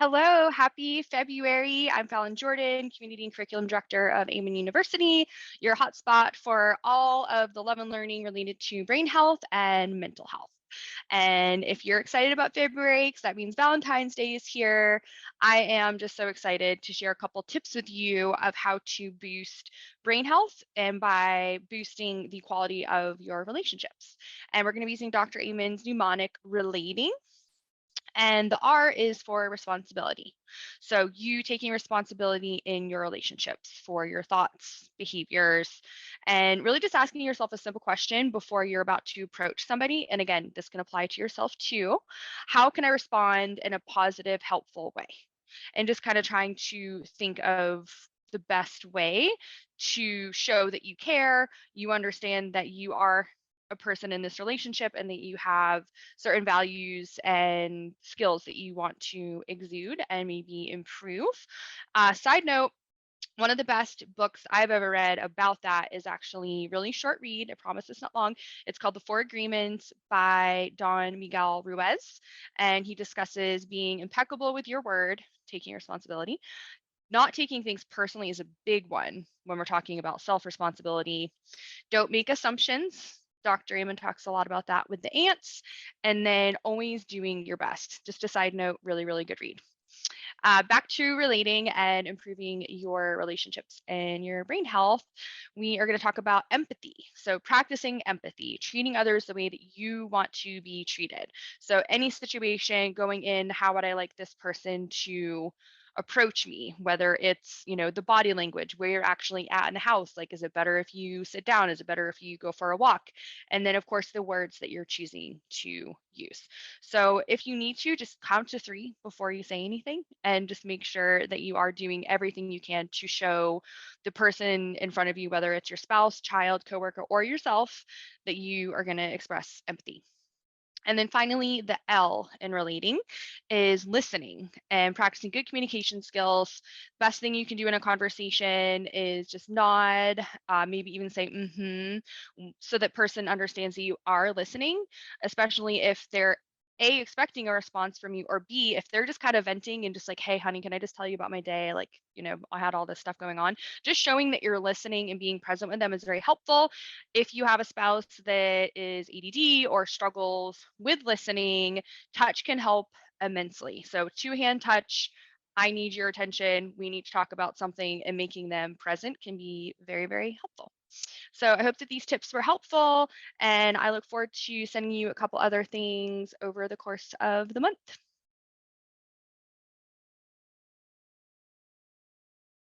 Hello, happy February. I'm Fallon Jordan, Community and Curriculum Director of Amenn University, your hotspot for all of the love and learning related to brain health and mental health. And if you're excited about February, because that means Valentine's Day is here, I am just so excited to share a couple tips with you of how to boost brain health and by boosting the quality of your relationships. And we're going to be using Dr. Amenn's mnemonic relating, and the R is for responsibility. So you taking responsibility in your relationships for your thoughts, behaviors, and really just asking yourself a simple question before you're about to approach somebody. And again, this can apply to yourself too. How can I respond in a positive, helpful way? And just kind of trying to think of the best way to show that you care, you understand that you are a person in this relationship and that you have certain values and skills that you want to exude and maybe improve. Side note, one of the best books I've ever read about that is actually really short read. I promise it's not long. It's called The Four Agreements by Don Miguel Ruiz. And he discusses being impeccable with your word, taking responsibility. Not taking things personally is a big one when we're talking about self responsibility. Don't make assumptions. Dr. Amen talks a lot about that with the ants. And then always doing your best. Just a side note, really, really good read. Back to relating and improving your relationships and your brain health, we are going to talk about empathy. So, practicing empathy, treating others the way that you want to be treated. So, any situation going in, how would I like this person to approach me, whether it's the body language, where you're actually at in the house, like is it better if you sit down, is it better if you go for a walk, and then of course the words that you're choosing to use. So if you need to, just count to three before you say anything and just make sure that you are doing everything you can to show the person in front of you, whether it's your spouse, child, coworker, or yourself, that you are going to express empathy. And then finally, the L in relating is listening and practicing good communication skills. Best thing you can do in a conversation is just nod, maybe even say so that person understands that you are listening, especially if they're expecting a response from you, or B, if they're just kind of venting and just like, hey, honey, can I just tell you about my day? Like, I had all this stuff going on. Just showing that you're listening and being present with them is very helpful. If you have a spouse that is ADD or struggles with listening, touch can help immensely. So, two-hand touch, I need your attention, we need to talk about something, and making them present can be very, very helpful. So, I hope that these tips were helpful, and I look forward to sending you a couple other things over the course of the month.